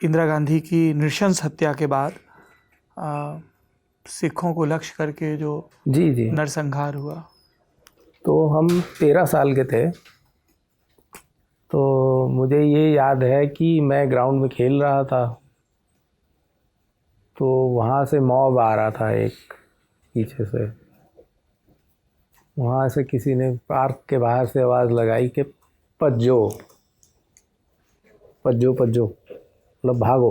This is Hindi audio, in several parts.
इंदिरा गांधी की नृशंस हत्या के बाद सिखों को लक्ष्य करके जो जी नरसंहार हुआ। तो हम 13 साल के थे। तो मुझे ये याद है कि मैं ग्राउंड में खेल रहा था, तो वहाँ से मॉब आ रहा था एक पीछे से। वहाँ से किसी ने पार्क के बाहर से आवाज़ लगाई कि पज्जो पज्जो पज्जो, मतलब भागो।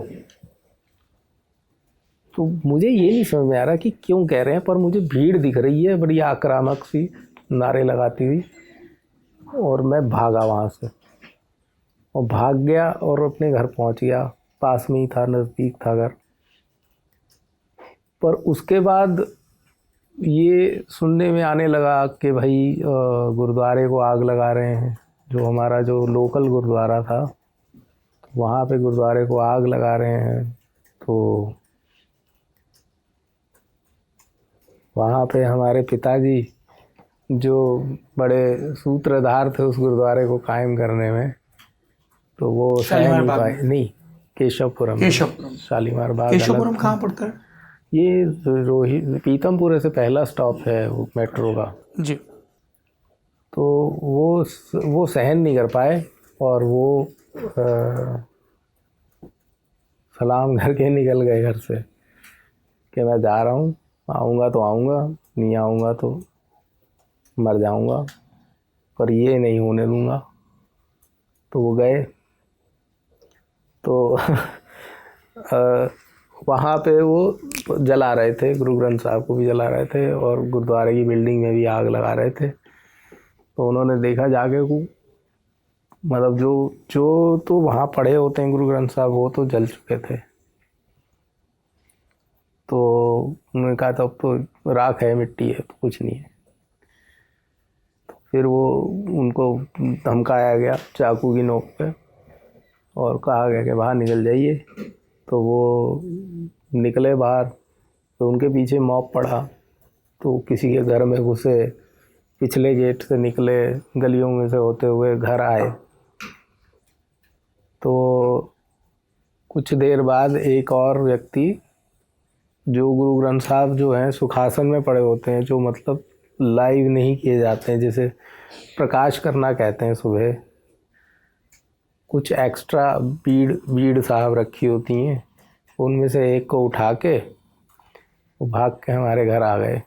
तो मुझे ये नहीं समझ में आ रहा कि क्यों कह रहे हैं, पर मुझे भीड़ दिख रही है बड़ी आक्रामक सी, नारे लगाती हुई, और मैं भागा वहाँ से और भाग गया और अपने घर पहुँच गया। पास में ही था, नज़दीक था घर। पर उसके बाद ये सुनने में आने लगा कि भाई गुरुद्वारे को आग लगा रहे हैं। जो हमारा जो लोकल गुरुद्वारा था, वहाँ पे गुरुद्वारे को आग लगा रहे हैं। तो वहाँ पे हमारे पिताजी, जो बड़े सूत्रधार थे उस गुरुद्वारे को कायम करने में, तो वो सह नहीं पाए। नहीं, केशवपुरम, शालीमार बाग। केशवपुरम कहाँ पड़ता है? ये रोहित पीतमपुरे से पहला स्टॉप है वो मेट्रो का जी। तो वो सहन नहीं कर पाए और वो सलाम करके निकल गए घर से कि मैं जा रहा हूँ, आऊँगा तो आऊँगा, नहीं आऊँगा तो मर जाऊँगा, पर ये नहीं होने दूँगा। तो वो गए। तो वहाँ पे वो जला रहे थे, गुरु ग्रंथ साहब को भी जला रहे थे और गुरुद्वारे की बिल्डिंग में भी आग लगा रहे थे। तो उन्होंने देखा जाके को, मतलब जो तो वहाँ पढ़े होते हैं गुरु ग्रंथ साहब, वो तो जल चुके थे। तो उन्होंने कहा तो अब तो राख है, मिट्टी है, तो कुछ नहीं है। तो फिर वो उनको धमकाया गया चाकू की नोक पे और कहा गया कि बाहर निकल जाइए। तो वो निकले बाहर, तो उनके पीछे मॉब पड़ा। तो किसी के घर में घुसे, पिछले गेट से निकले, गलियों में से होते हुए घर आए। तो कुछ देर बाद एक और व्यक्ति, जो गुरु ग्रंथ साहब जो हैं सुखासन में पड़े होते हैं, जो मतलब लाइव नहीं किए जाते हैं, जिसे प्रकाश करना कहते हैं सुबह, कुछ एक्स्ट्रा बीड़ साहब रखी होती हैं, उनमें से एक को उठा के वो भाग के हमारे घर आ गए।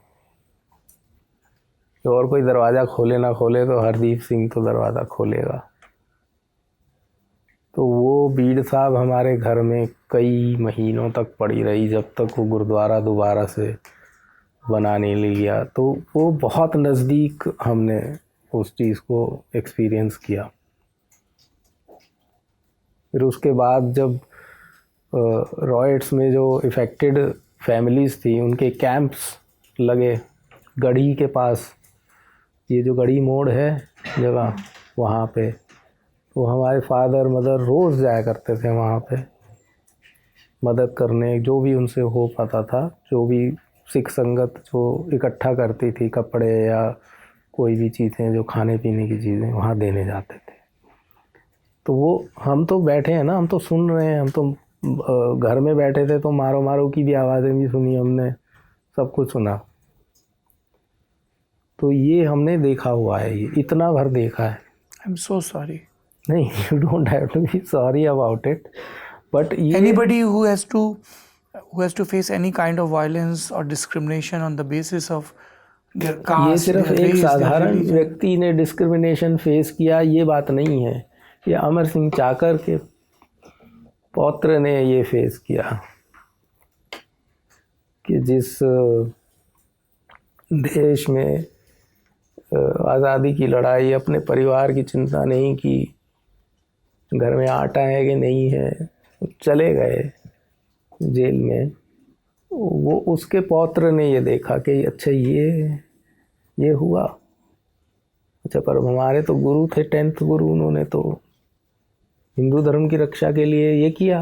तो और कोई दरवाज़ा खोले ना खोले तो हरदीप सिंह तो दरवाज़ा खोलेगा। तो वो बीड़ साहब हमारे घर में कई महीनों तक पड़ी रही, जब तक वो गुरुद्वारा दोबारा से बना नहीं लिया। तो वो बहुत नज़दीक हमने उस चीज़ को एक्सपीरियंस किया। फिर उसके बाद जब रॉयट्स में जो इफ़ेक्टेड फैमिलीज़ थी, उनके कैंप्स लगे गढ़ी के पास, ये जो गढ़ी मोड़ है जगह, वहाँ पे तो हमारे फादर मदर रोज़ जाया करते थे वहाँ पे मदद करने, जो भी उनसे हो पाता था। जो भी सिख संगत जो इकट्ठा करती थी कपड़े या कोई भी चीज़ें, जो खाने पीने की चीज़ें, वहाँ देने जाते थे। तो वो हम तो बैठे हैं ना, हम तो सुन रहे हैं, हम तो घर में बैठे थे, तो मारो मारो की भी आवाज़ें भी सुनी हमने, सब कुछ सुना। तो ये हमने देखा हुआ है, ये इतना भर देखा है। I am so sorry. नहीं, you don't have to be sorry about it, but anybody who has to face any kind of violence or discrimination on the basis of their caste, ये सिर्फ their एक race, साधारण व्यक्ति ने डिस्क्रिमिनेशन फेस किया, ये बात नहीं है। ये अमर सिंह चाकर के पौत्र ने ये फेस किया कि जिस देश में आज़ादी की लड़ाई, अपने परिवार की चिंता नहीं की, घर में आटा है कि नहीं है, चले गए जेल में, वो उसके पौत्र ने ये देखा कि अच्छा ये हुआ। अच्छा, पर हमारे तो गुरु थे, 10th गुरु, उन्होंने तो हिंदू धर्म की रक्षा के लिए ये किया।